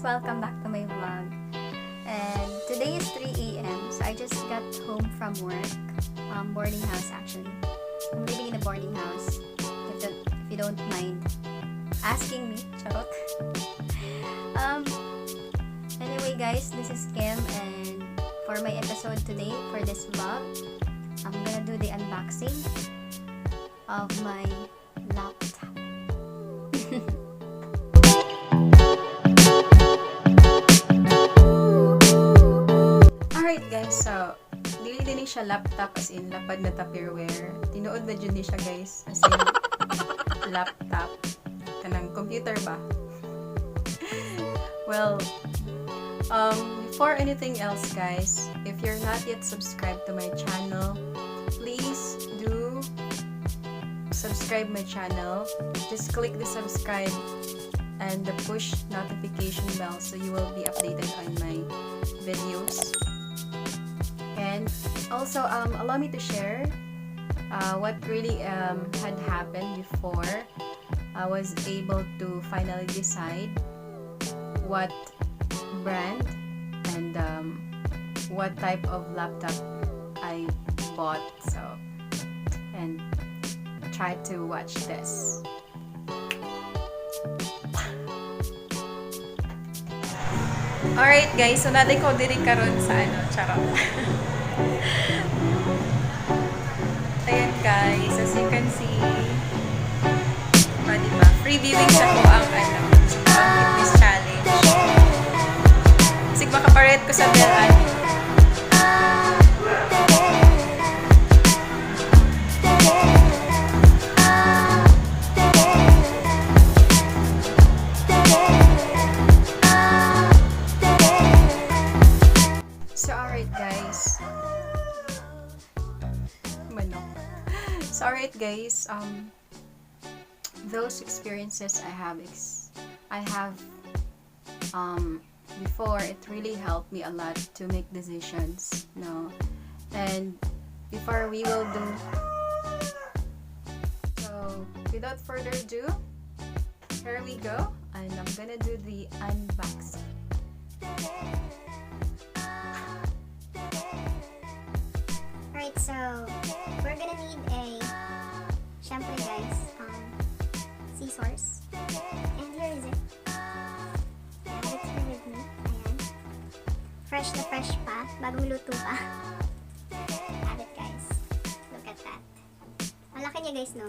welcome back to my vlog. And today is 3 a.m. So I just got home from work, boarding house actually. I'm living in a boarding house, if you don't mind asking me, charot. Anyway guys, this is Khem, and for my episode today, for this vlog, I'm gonna do the unboxing of my laptop. Alright guys, so dili din siya laptop as in lapad na tupperware. Tinuod na dyan siya guys as in laptop. Kanang computer ba? Well, before anything else guys, if you're not yet subscribed to my channel, please do subscribe my channel. Just click the subscribe and the push notification bell so you will be updated on my videos. And also allow me to share what really had happened before I was able to finally decide what brand and what type of laptop I bought. So, and try to watch this. Alright guys, so natin ko diri karon sa charot. Ayan guys, as you can see, diba? Free viewing sa ko ang fitness challenge. Kasi makaparet ko sa belan. So alright guys, those experiences I have before, it really helped me a lot to make decisions, and before we will do, so without further ado, here we go, and I'm gonna do the unboxing. Alright, so we're gonna need a shampoo guys, scissors, and here is it. And it's here with me. Ayan. Fresh na fresh pa, bagong luto pa. Have it guys. Look at that. Malaki niya guys, no?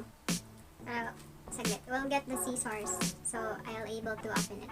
Saglit. We'll get the scissors so I'll able to open it.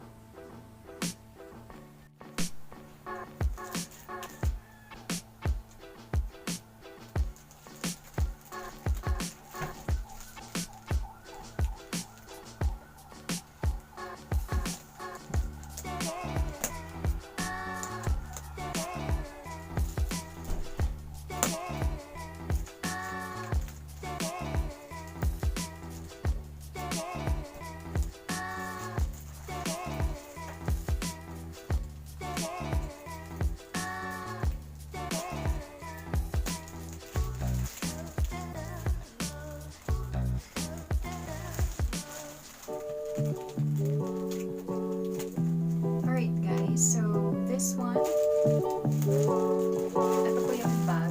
Alright guys, so this one, ito po yung bag.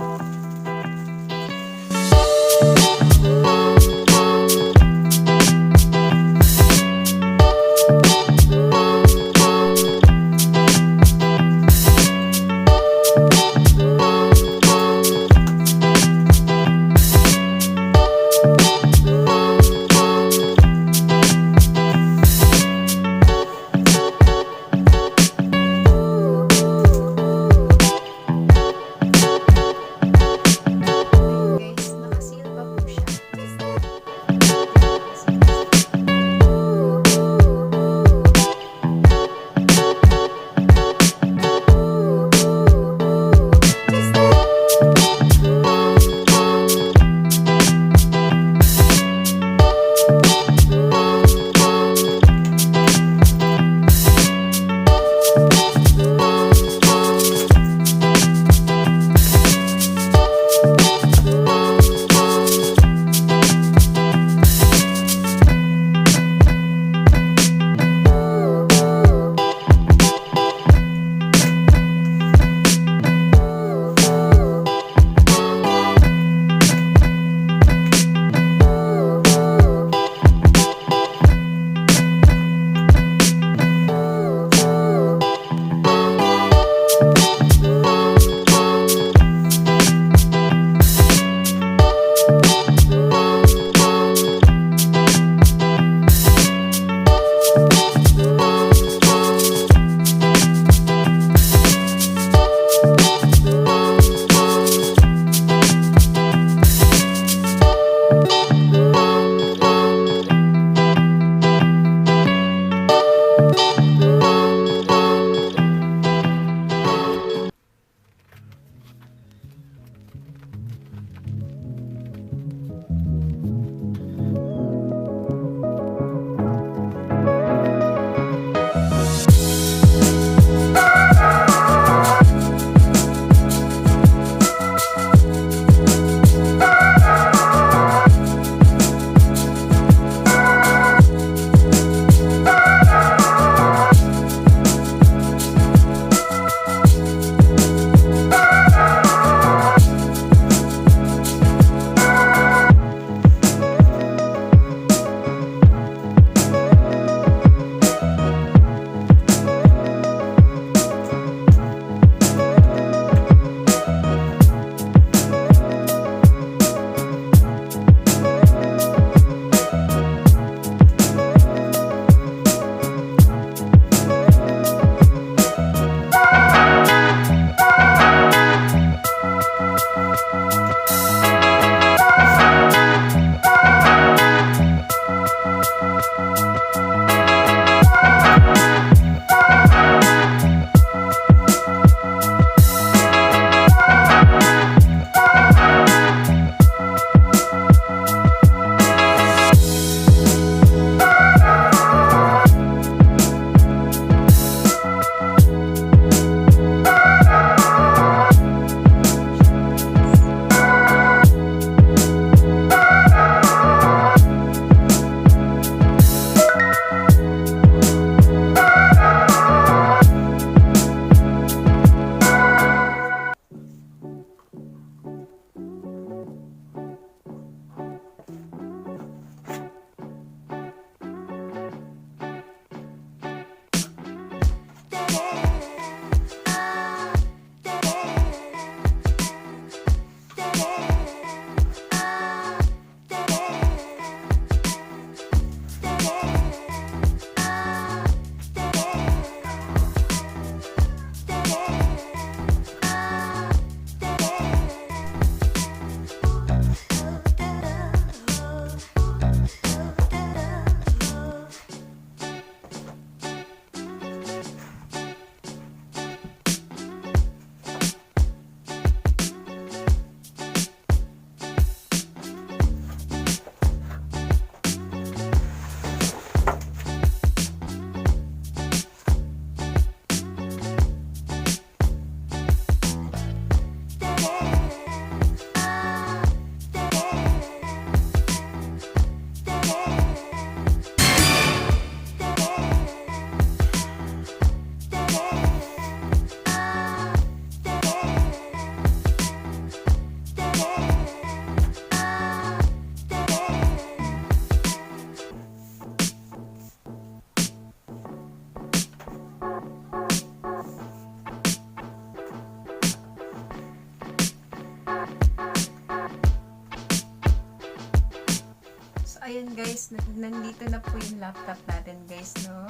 nandito na po yung laptop natin, guys, no?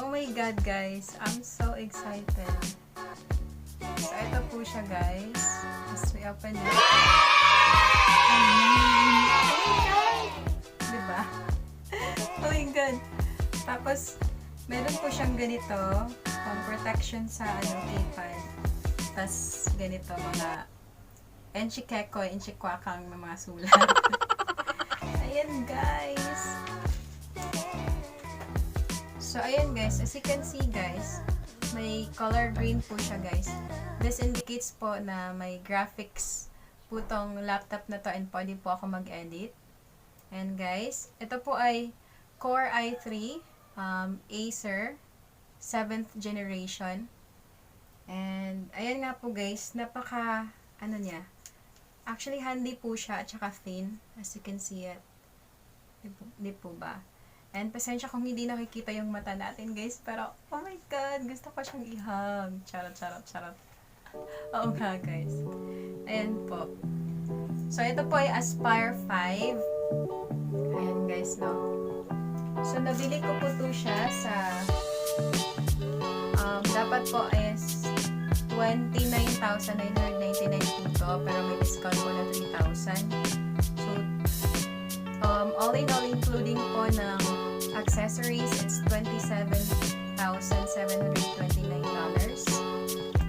Oh my God, guys. I'm so excited. So, ito po siya, guys. As we open it. Oh my God! Diba? Oh my God! Tapos, meron po siyang ganito, protection sa keypad. Tapos, ganito, mga enchikeko, enchikwakang mga sulat. Ayan, guys. So, ayan, guys. As you can see, guys, may color green po siya, guys. This indicates po na may graphics po tong laptop na to and pwede po ako mag-edit. And guys, ito po ay Core i3 Acer 7th generation. And ayan nga po, guys, napaka niya. Actually, handy po siya at saka thin, as you can see it. Di po ba? And pasensya kung hindi nakikita yung mata natin, guys, pero oh my God, gusto ko siyang i-hug. Charot, charot, charot. Oo nga, guys. Ayan po. So, ito po ay Aspire 5. Ayan, guys, no? So, nabili ko po to siya sa dapat po is 29,999 po to, pero may discount po na 3,000. So, all in all, including po ng accessories, it's $27,729.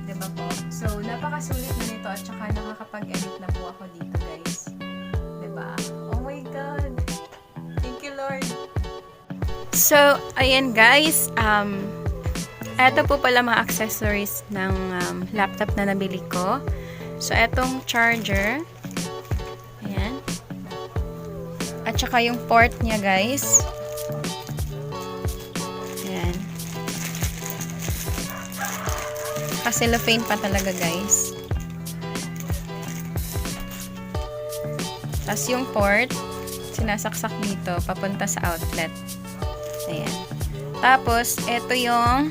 Diba po? So, napakasulit na nito at saka nakakapag-edit na po ako dito, guys. Diba? Oh my God! Thank you, Lord! So, ayan, guys. Eto po pala mga accessories ng laptop na nabili ko. So, etong charger. Ayan. At saka yung port niya, guys. Ayan. Cellophane pa talaga, guys. Tapos yung port, sinasaksak dito, papunta sa outlet. Ayan. Tapos, ito yung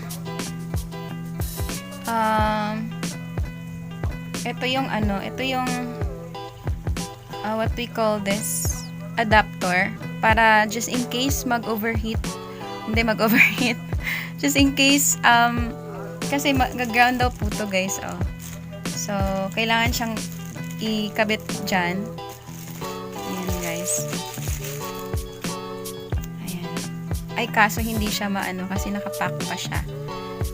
what we call this, adapter, para just in case mag-overheat, just in case, kasi mag-ground daw po to, guys, oh. So, kailangan siyang ikabit dyan. Ayan, guys. Ayan. Ay, kaso hindi siya maano, kasi nakapack pa siya.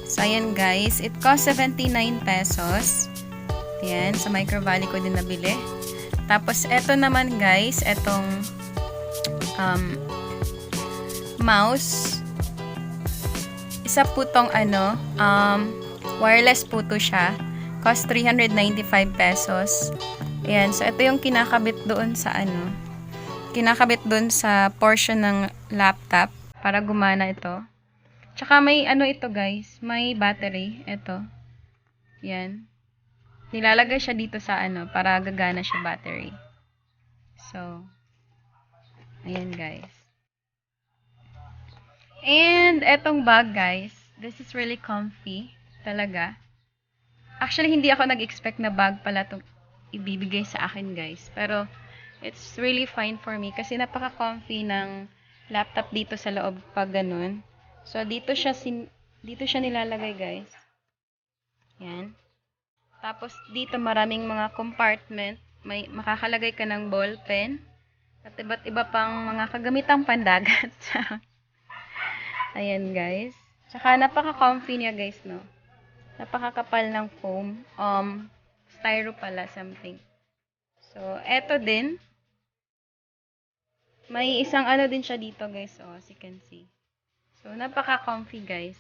So, ayan, guys. It cost 79 pesos. Ayan, sa Micro Valley ko din nabili. Tapos, eto naman, guys, etong mouse. Isa po tong wireless po to siya. Cost 395 pesos. Ayan, so ito yung kinakabit doon sa portion ng laptop para gumana ito. Tsaka may ito, guys, may battery. Ito. Yan. Nilalagay siya dito sa para gagana siya battery. So, ayan, guys. And etong bag, guys, this is really comfy talaga. Actually, hindi ako nag-expect na bag pala itong ibibigay sa akin, guys. Pero, it's really fine for me kasi napaka-comfy ng laptop dito sa loob pag ganun. So, dito siya nilalagay, guys. Yan. Tapos, dito maraming mga compartment. May makakalagay ka ng ball pen. At iba't iba pang mga kagamitang pandagat. Ayan, guys. Tsaka, napaka-comfy niya, guys, no? Napakakapal ng foam. Styro pala, something. So, eto din. May isang din siya dito, guys. Oh, as you can see. So, napaka-comfy, guys.